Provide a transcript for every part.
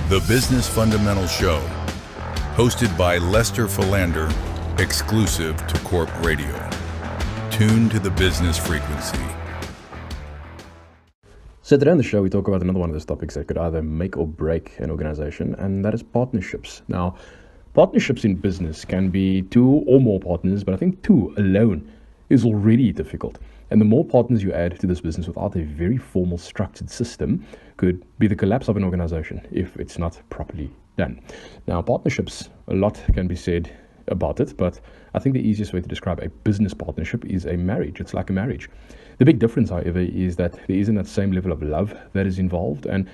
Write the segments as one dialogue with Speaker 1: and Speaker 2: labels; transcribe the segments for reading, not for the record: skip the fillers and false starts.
Speaker 1: The Business Fundamental Show, hosted by Lester Philander, exclusive to Corp Radio. Tune to the business frequency.
Speaker 2: So today on the show, we talk about another one of those topics that could either make or break an organization, and that is partnerships. Now, partnerships in business can be two or more partners, but I think two alone is already difficult. And the more partners you add to this business without a very formal structured system could be the collapse of an organization if it's not properly done. Now, partnerships, a lot can be said about it, but I think the easiest way to describe a business partnership is a marriage. It's like a marriage. The big difference, however, is that there isn't that same level of love that is involved, and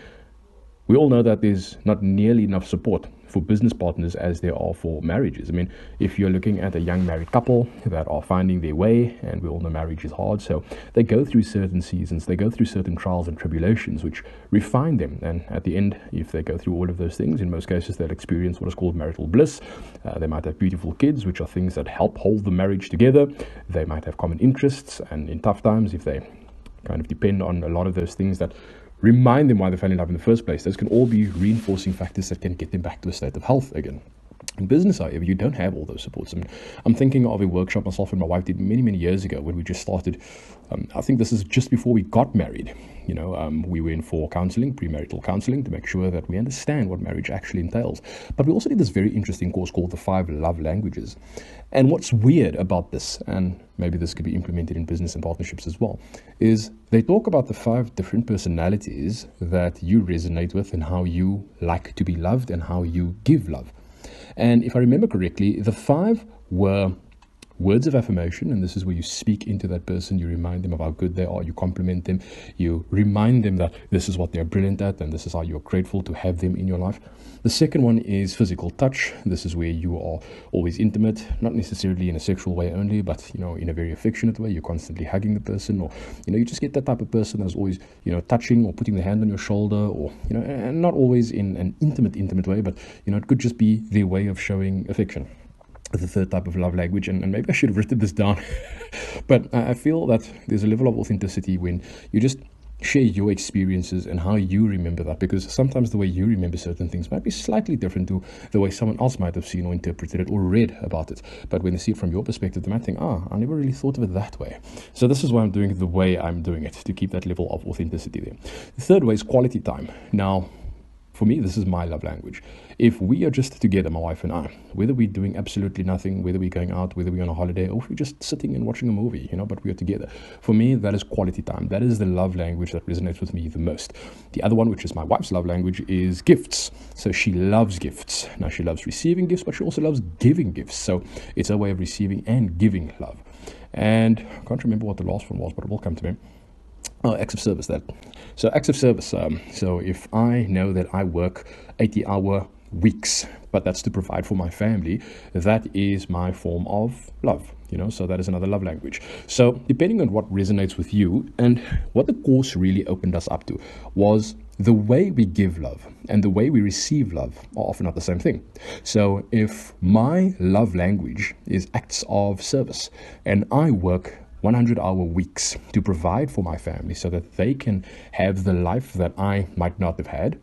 Speaker 2: we all know that there's not nearly enough support for business partners as there are for marriages. I mean, if you're looking at a young married couple that are finding their way, and we all know marriage is hard, so they go through certain seasons, they go through certain trials and tribulations which refine them, and at the end, if they go through all of those things, in most cases they'll experience what is called marital bliss. They might have beautiful kids, which are things that help hold the marriage together. They might have common interests, and in tough times, if they kind of depend on a lot of those things that remind them why they fell in love in the first place, those can all be reinforcing factors that can get them back to a state of health again. In business, however, you don't have all those supports. I mean, I'm thinking of a workshop myself and my wife did many, many years ago when we just started. I think this is just before we got married. We went for counseling, premarital counseling, to make sure that we understand what marriage actually entails. But we also did this very interesting course called the 5 Love Languages. And what's weird about this, and maybe this could be implemented in business and partnerships as well, is they talk about the 5 different personalities that you resonate with and how you like to be loved and how you give love. And if I remember correctly, the 5 were words of affirmation, and this is where you speak into that person, you remind them of how good they are, you compliment them, you remind them that this is what they're brilliant at, and this is how you're grateful to have them in your life. The second one is physical touch. This is where you are always intimate, not necessarily in a sexual way only, but in a very affectionate way. You're constantly hugging the person, or you just get that type of person that's always touching or putting their hand on your shoulder, or and not always in an intimate way, but it could just be their way of showing affection. The third type of love language, and maybe I should have written this down, but I feel that there's a level of authenticity when you just share your experiences and how you remember that, because sometimes the way you remember certain things might be slightly different to the way someone else might have seen or interpreted it or read about it. But when they see it from your perspective, they might think, I never really thought of it that way. So this is why I'm doing it the way I'm doing it, to keep that level of authenticity there. The third way is quality time. Now, for me, this is my love language. If we are just together, my wife and I, whether we're doing absolutely nothing, whether we're going out, whether we're on a holiday, or if we're just sitting and watching a movie, but we are together. For me, that is quality time. That is the love language that resonates with me the most. The other one, which is my wife's love language, is gifts. So she loves gifts. Now, she loves receiving gifts, but she also loves giving gifts. So it's her way of receiving and giving love. And I can't remember what the last one was, but it will come to me. Acts of service, that. So acts of service. So if I know that I work 80-hour weeks, but that's to provide for my family, that is my form of love. So that is another love language. So depending on what resonates with you, and what the course really opened us up to was the way we give love and the way we receive love are often not the same thing. So if my love language is acts of service, and I work 100-hour weeks to provide for my family so that they can have the life that I might not have had,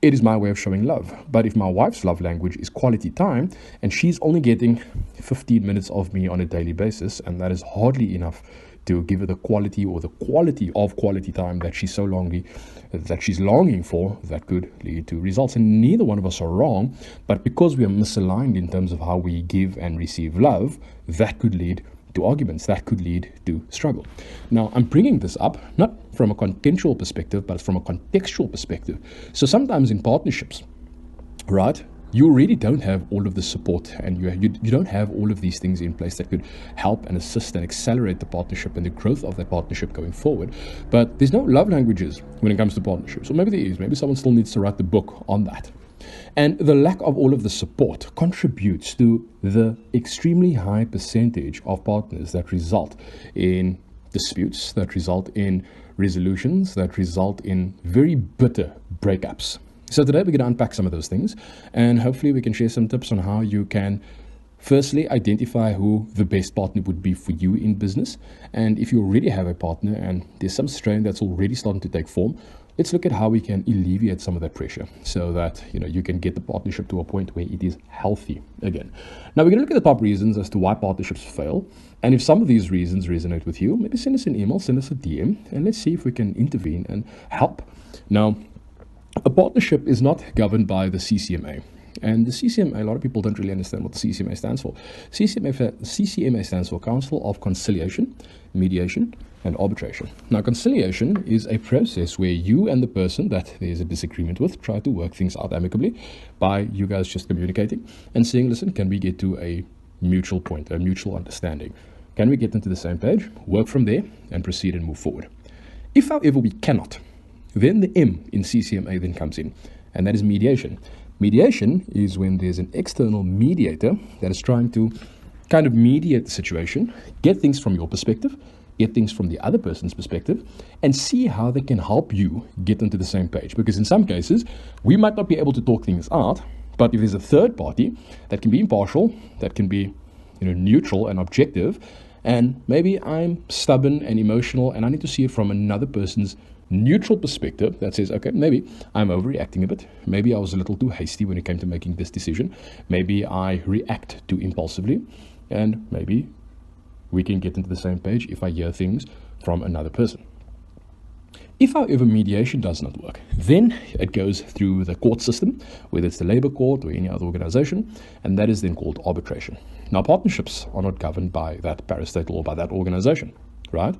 Speaker 2: it is my way of showing love. But if my wife's love language is quality time, and she's only getting 15 minutes of me on a daily basis, and that is hardly enough to give her the quality or the quality of quality time that she's longing for, that could lead to results. And neither one of us are wrong, but because we are misaligned in terms of how we give and receive love, that could lead to arguments, that could lead to struggle. Now, I'm bringing this up not from a contextual perspective, but from a contextual perspective. So sometimes in partnerships, right, you really don't have all of the support, and you don't have all of these things in place that could help and assist and accelerate the partnership and the growth of that partnership going forward. But there's no love languages when it comes to partnerships. Or maybe there is. Maybe someone still needs to write the book on that. And the lack of all of the support contributes to the extremely high percentage of partners that result in disputes, that result in resolutions, that result in very bitter breakups. So today we're going to unpack some of those things, and hopefully we can share some tips on how you can firstly identify who the best partner would be for you in business. And if you already have a partner and there's some strain that's already starting to take form, let's look at how we can alleviate some of that pressure so that you can get the partnership to a point where it is healthy again. Now we're going to look at the top reasons as to why partnerships fail, and if some of these reasons resonate with you, maybe send us an email, send us a DM, and let's see if we can intervene and help. Now, a partnership is not governed by the CCMA. And the CCMA, a lot of people don't really understand what the CCMA stands for. CCMA stands for Council of Conciliation, Mediation, and Arbitration. Now, conciliation is a process where you and the person that there's a disagreement with try to work things out amicably by you guys just communicating and saying, listen, can we get to a mutual point, a mutual understanding? Can we get into the same page, work from there, and proceed and move forward? If, however, we cannot, then the M in CCMA then comes in, and that is mediation. Mediation is when there's an external mediator that is trying to kind of mediate the situation, get things from your perspective, get things from the other person's perspective, and see how they can help you get onto the same page. Because in some cases, we might not be able to talk things out, but if there's a third party that can be impartial, that can be neutral and objective, and maybe I'm stubborn and emotional and I need to see it from another person's neutral perspective that says, okay, maybe I'm overreacting a bit. Maybe I was a little too hasty when it came to making this decision. Maybe I react too impulsively, and maybe we can get into the same page if I hear things from another person. If, however, mediation does not work, then it goes through the court system, whether it's the labor court or any other organization, and that is then called arbitration. Now, partnerships are not governed by that parastatal or by that organization, right?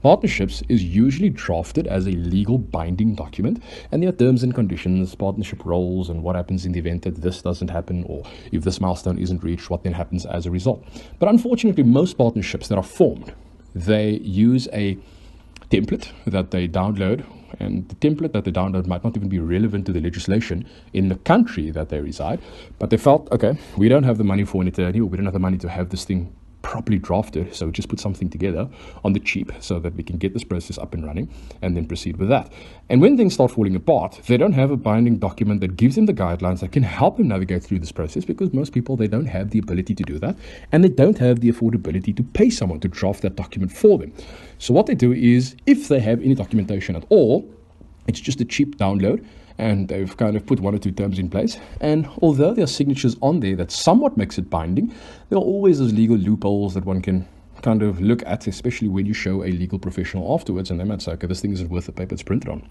Speaker 2: Partnerships is usually drafted as a legal binding document, and there are terms and conditions, partnership roles, and what happens in the event that this doesn't happen, or if this milestone isn't reached, what then happens as a result. But unfortunately, most partnerships that are formed, they use a template that they download, and the template that they download might not even be relevant to the legislation in the country that they reside, but they felt, okay, we don't have the money for an attorney, or we don't have the money to have this thing properly drafted, so just put something together on the cheap so that we can get this process up and running and then proceed with that. And when things start falling apart, they don't have a binding document that gives them the guidelines that can help them navigate through this process, because most people, they don't have the ability to do that, and they don't have the affordability to pay someone to draft that document for them. So what they do is, if they have any documentation at all, it's just a cheap download, and they've kind of put one or two terms in place. And although there are signatures on there that somewhat makes it binding, there are always those legal loopholes that one can kind of look at, especially when you show a legal professional afterwards, and they might say, okay, this thing isn't worth the paper it's printed on.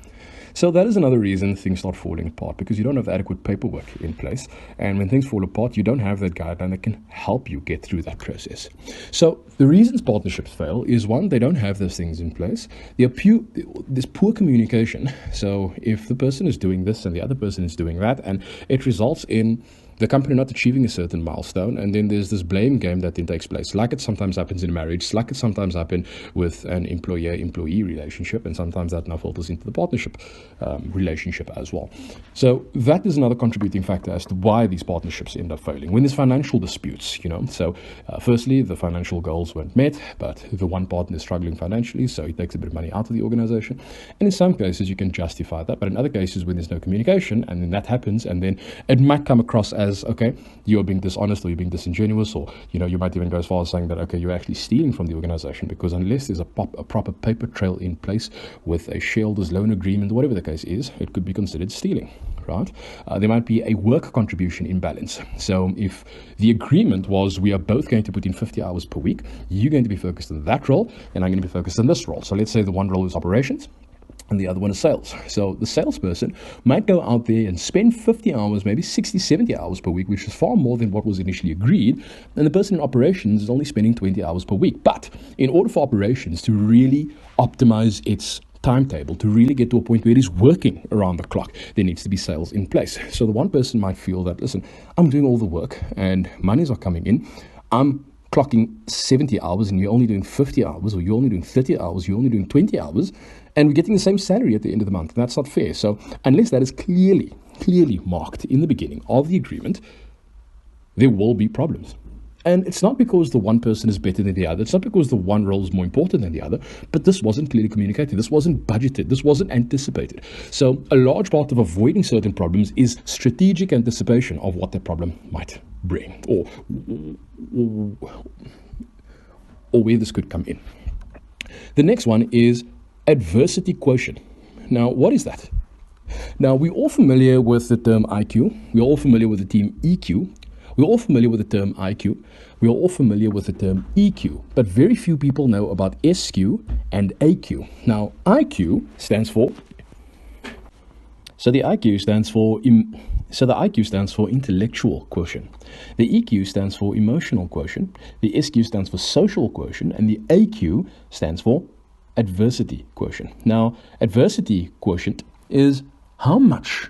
Speaker 2: So that is another reason things start falling apart, because you don't have adequate paperwork in place. And when things fall apart, you don't have that guideline that can help you get through that process. So the reasons partnerships fail is, one, they don't have those things in place. There's poor communication. So if the person is doing this and the other person is doing that, and it results in the company not achieving a certain milestone, and then there's this blame game that then takes place, like it sometimes happens in a marriage, like it sometimes happens with an employer-employee relationship, and sometimes that now filters into the partnership relationship as well. So that is another contributing factor as to why these partnerships end up failing. When there's financial disputes, so firstly, the financial goals weren't met, but the one partner is struggling financially, so he takes a bit of money out of the organization, and in some cases you can justify that, but in other cases when there's no communication, and then that happens, and then it might come across as, okay, you're being dishonest, or you're being disingenuous, or you might even go as far as saying that, okay, you're actually stealing from the organization, because unless there's a proper paper trail in place with a shareholders loan agreement, whatever the case is, it could be considered stealing, right? There might be a work contribution imbalance. So if the agreement was, we are both going to put in 50 hours per week, you're going to be focused on that role, and I'm going to be focused on this role. So let's say the one role is operations, and the other one is sales. So the salesperson might go out there and spend 50 hours, maybe 60, 70 hours per week, which is far more than what was initially agreed. And the person in operations is only spending 20 hours per week. But in order for operations to really optimize its timetable, to really get to a point where it is working around the clock, there needs to be sales in place. So the one person might feel that, listen, I'm doing all the work and monies are coming in. I'm clocking 70 hours and you're only doing 50 hours, or you're only doing 30 hours, you're only doing 20 hours, and we're getting the same salary at the end of the month. And that's not fair. So unless that is clearly marked in the beginning of the agreement, there will be problems. And it's not because the one person is better than the other. It's not because the one role is more important than the other, but this wasn't clearly communicated. This wasn't budgeted. This wasn't anticipated. So a large part of avoiding certain problems is strategic anticipation of what that problem might bring, or where this could come in. The next one is adversity quotient. Now, what is that? Now, we're all familiar with the term IQ. We're all familiar with the term EQ. We're all familiar with the term IQ. We're all familiar with the term EQ. But very few people know about SQ and AQ. Now, IQ stands for... So the IQ stands for intellectual quotient. The EQ stands for emotional quotient. The SQ stands for social quotient. And the AQ stands for adversity quotient. Now, adversity quotient is how much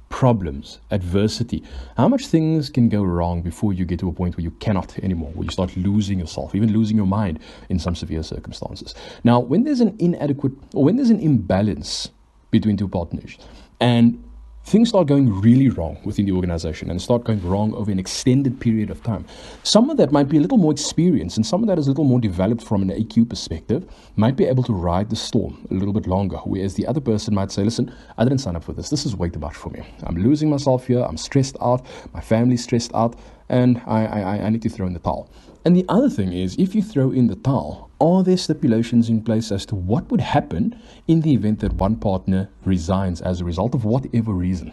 Speaker 2: problems, adversity, how much things can go wrong before you get to a point where you cannot anymore, where you start losing yourself, even losing your mind in some severe circumstances. Now, when there's an imbalance between two partners and things start going really wrong within the organization and start going wrong over an extended period of time, someone that might be a little more experienced and someone that is a little more developed from an AQ perspective might be able to ride the storm a little bit longer, whereas the other person might say, listen, I didn't sign up for this. This is way too much for me. I'm losing myself here. I'm stressed out. My family's stressed out. And I need to throw in the towel. And the other thing is, if you throw in the towel, are there stipulations in place as to what would happen in the event that one partner resigns as a result of whatever reason?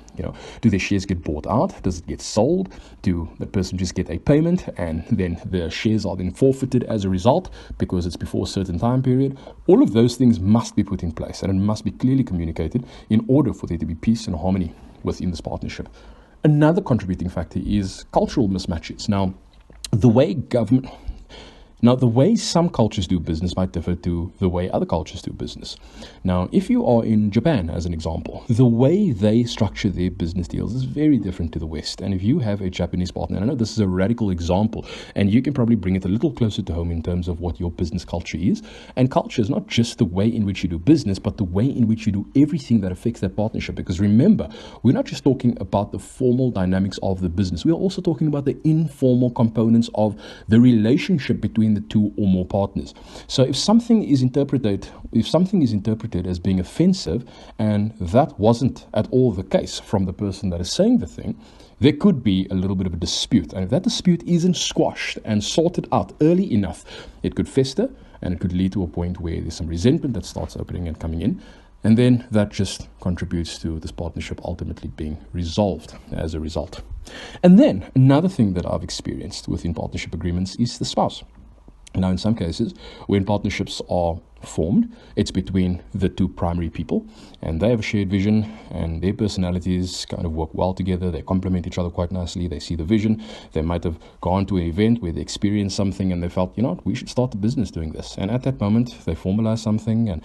Speaker 2: Do their shares get bought out? Does it get sold? Do the person just get a payment and then the shares are then forfeited as a result because it's before a certain time period? All of those things must be put in place and it must be clearly communicated in order for there to be peace and harmony within this partnership. Another contributing factor is cultural mismatches. Now, the way some cultures do business might differ to the way other cultures do business. Now, if you are in Japan, as an example, the way they structure their business deals is very different to the West. And if you have a Japanese partner, and I know this is a radical example, and you can probably bring it a little closer to home in terms of what your business culture is. And culture is not just the way in which you do business, but the way in which you do everything that affects that partnership. Because remember, we're not just talking about the formal dynamics of the business. We are also talking about the informal components of the relationship between the two or more partners. So if something is interpreted as being offensive, and that wasn't at all the case from the person that is saying the thing, there could be a little bit of a dispute. And if that dispute isn't squashed and sorted out early enough, it could fester and it could lead to a point where there's some resentment that starts opening and coming in. And then that just contributes to this partnership ultimately being resolved as a result. And then another thing that I've experienced within partnership agreements is the spouse. Now, in some cases, when partnerships are formed, it's between the two primary people, and they have a shared vision, and their personalities kind of work well together. They complement each other quite nicely. They see the vision. They might have gone to an event where they experienced something, and they felt, we should start a business doing this. And at that moment, they formalize something, and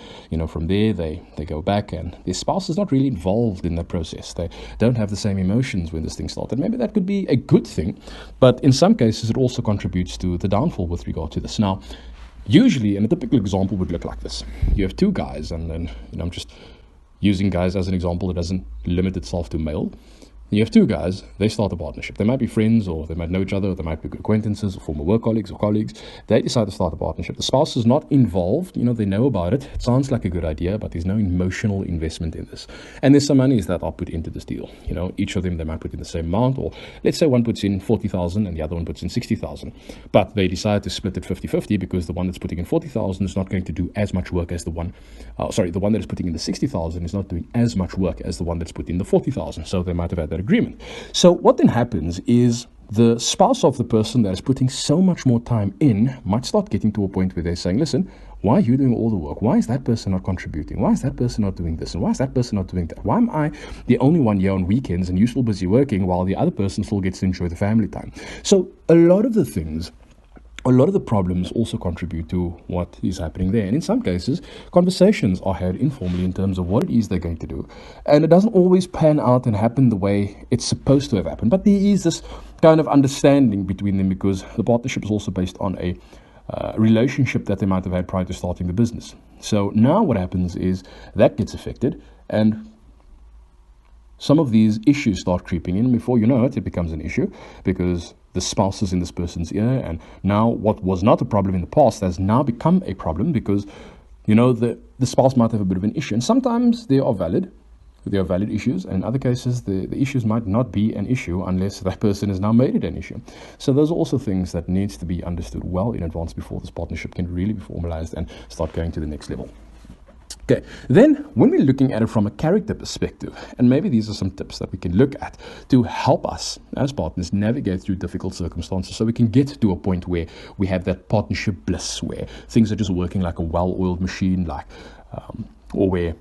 Speaker 2: from there they go back, and their spouse is not really involved in that process. They don't have the same emotions when this thing started. Maybe that could be a good thing, but in some cases, it also contributes to the downfall with regard to this. Now, usually, and a typical example would look like this. You have two guys, and then, I'm just using guys as an example that doesn't limit itself to male. You have two guys, they start a partnership. They might be friends, or they might know each other, or they might be good acquaintances, or former work colleagues or colleagues. They decide to start a partnership. The spouse is not involved. They know about it. It sounds like a good idea, but there's no emotional investment in this. And there's some monies that are put into this deal. Each of them, they might put in the same amount, or let's say one puts in 40,000 and the other one puts in 60,000. But they decide to split it 50-50 because the one that's putting in 40,000 is not going to do as much work as the one that is putting in the 60,000 is not doing as much work as the one that's put in the 40,000. So they might have had that agreement. So what then happens is the spouse of the person that is putting so much more time in might start getting to a point where they're saying, listen, why are you doing all the work? Why is that person not contributing? Why is that person not doing this? And why is that person not doing that? Why am I the only one here on weekends and you're still busy working while the other person still gets to enjoy the family time? So a lot of the problems also contribute to what is happening there. And in some cases, conversations are had informally in terms of what it is they're going to do. And it doesn't always pan out and happen the way it's supposed to have happened. But there is this kind of understanding between them because the partnership is also based on a relationship that they might have had prior to starting the business. So now what happens is that gets affected, and some of these issues start creeping in. Before you know it, it becomes an issue because the spouse is in this person's ear, and now what was not a problem in the past has now become a problem because, the spouse might have a bit of an issue. And sometimes they are valid issues, and in other cases, the issues might not be an issue unless that person has now made it an issue. So those are also things that needs to be understood well in advance before this partnership can really be formalized and start going to the next level. Okay, then when we're looking at it from a character perspective, and maybe these are some tips that we can look at to help us as partners navigate through difficult circumstances so we can get to a point where we have that partnership bliss, where things are just working like a well-oiled machine, or where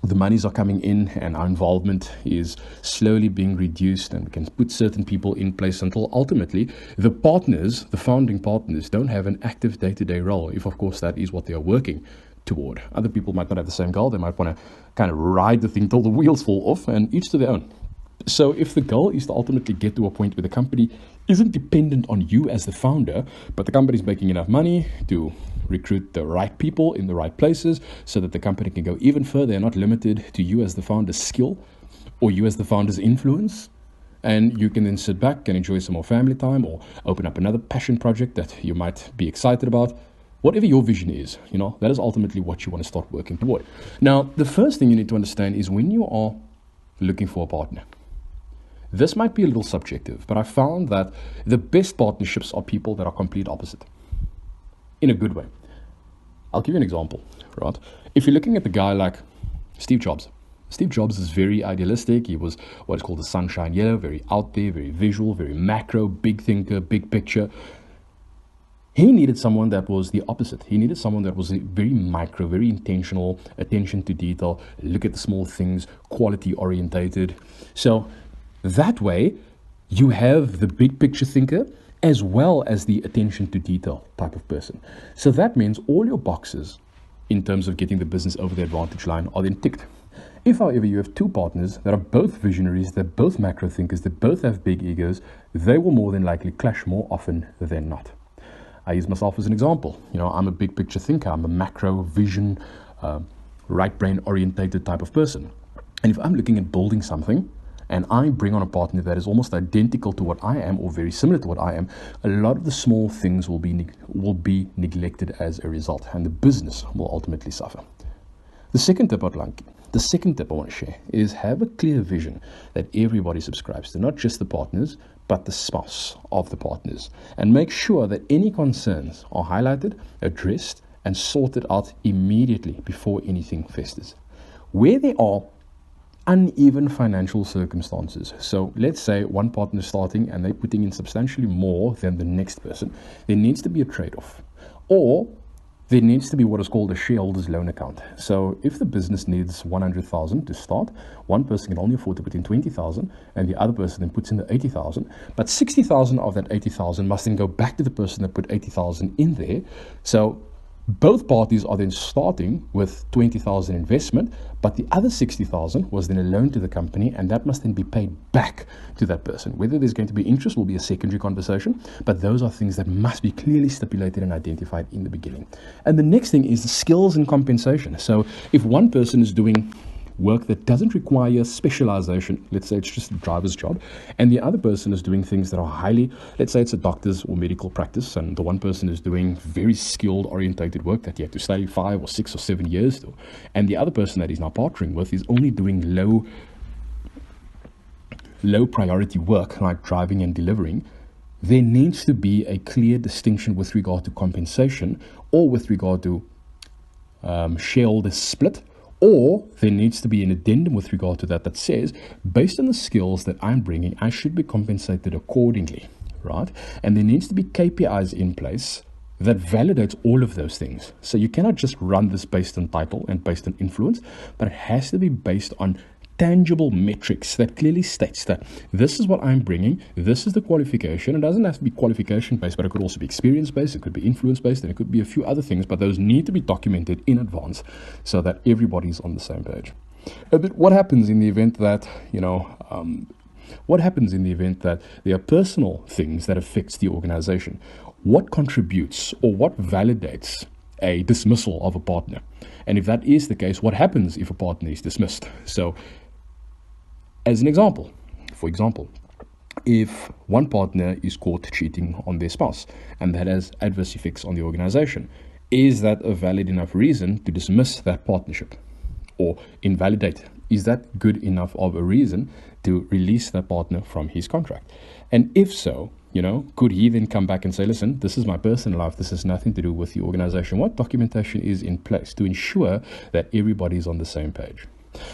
Speaker 2: the monies are coming in and our involvement is slowly being reduced, and we can put certain people in place until ultimately the partners, the founding partners, don't have an active day-to-day role, if of course that is what they are working toward. Other people might not have the same goal. They might want to kind of ride the thing till the wheels fall off, and each to their own. So if the goal is to ultimately get to a point where the company isn't dependent on you as the founder, but the company is making enough money to recruit the right people in the right places so that the company can go even further and not limited to you as the founder's skill or you as the founder's influence, and you can then sit back and enjoy some more family time or open up another passion project that you might be excited about. Whatever your vision is, that is ultimately what you want to start working toward. Now, the first thing you need to understand is when you are looking for a partner, this might be a little subjective, but I found that the best partnerships are people that are complete opposite, in a good way. I'll give you an example, right? If you're looking at the guy like Steve Jobs. Steve Jobs is very idealistic. He was what is called the sunshine yellow, very out there, very visual, very macro, big thinker, big picture. He needed someone that was the opposite. He needed someone that was very micro, very intentional, attention to detail, look at the small things, quality orientated. So that way, you have the big picture thinker as well as the attention to detail type of person. So that means all your boxes in terms of getting the business over the advantage line are then ticked. If, however, you have two partners that are both visionaries, they're both macro thinkers, they both have big egos, they will more than likely clash more often than not. I use myself as an example. I'm a big picture thinker. I'm a macro vision, right brain orientated type of person. And if I'm looking at building something and I bring on a partner that is almost identical to what I am or very similar to what I am, a lot of the small things will be neglected as a result, and the business will ultimately suffer. The second tip I want to share is have a clear vision that everybody subscribes to, not just the partners, but the spouse of the partners, and make sure that any concerns are highlighted, addressed, and sorted out immediately before anything festers. Where there are uneven financial circumstances, so let's say one partner is starting and they're putting in substantially more than the next person, there needs to be a trade-off, or there needs to be what is called a shareholder's loan account. So if the business needs 100,000 to start, one person can only afford to put in 20,000 and the other person then puts in the 80,000, but 60,000 of that 80,000 must then go back to the person that put 80,000 in there. So both parties are then starting with 20,000 investment, but the other 60,000 was then a loan to the company, and that must then be paid back to that person. Whether there's going to be interest will be a secondary conversation, but those are things that must be clearly stipulated and identified in the beginning. And the next thing is the skills and compensation. So if one person is doing work that doesn't require specialization, let's say it's just a driver's job, and the other person is doing things that are highly, let's say it's a doctor's or medical practice, and the one person is doing very skilled orientated work that you have to study 5 or 6 or 7 years to, and the other person that he's now partnering with is only doing low priority work like driving and delivering, there needs to be a clear distinction with regard to compensation or with regard to shareholder split. Or there needs to be an addendum with regard to that says, based on the skills that I'm bringing, I should be compensated accordingly, right? And there needs to be KPIs in place that validates all of those things. So you cannot just run this based on title and based on influence, but it has to be based on tangible metrics that clearly states that this is what I'm bringing, this is the qualification. It doesn't have to be qualification based, but it could also be experience based, it could be influence based, and it could be a few other things, but those need to be documented in advance so that everybody's on the same page. But what happens in the event that, there are personal things that affects the organization? What contributes or what validates a dismissal of a partner? And if that is the case, what happens if a partner is dismissed? So, as an example, for example, if one partner is caught cheating on their spouse and that has adverse effects on the organization, is that a valid enough reason to dismiss that partnership or invalidate? Is that good enough of a reason to release that partner from his contract? And if so, Could he then come back and say, listen, this is my personal life, this has nothing to do with the organization? What documentation is in place to ensure that everybody is on the same page?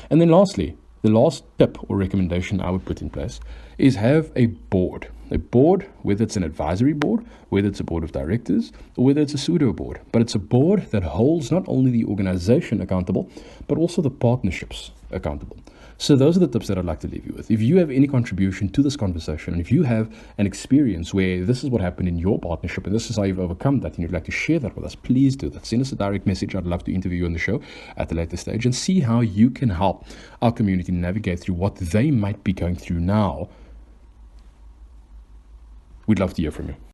Speaker 2: And then lastly, the last tip or recommendation I would put in place is have a board. A board, whether it's an advisory board, whether it's a board of directors, or whether it's a pseudo board. But it's a board that holds not only the organization accountable, but also the partnerships accountable. So those are the tips that I'd like to leave you with. If you have any contribution to this conversation, and if you have an experience where this is what happened in your partnership, and this is how you've overcome that, and you'd like to share that with us, please do that. Send us a direct message. I'd love to interview you on the show at a later stage and see how you can help our community navigate through what they might be going through now. We'd love to hear from you.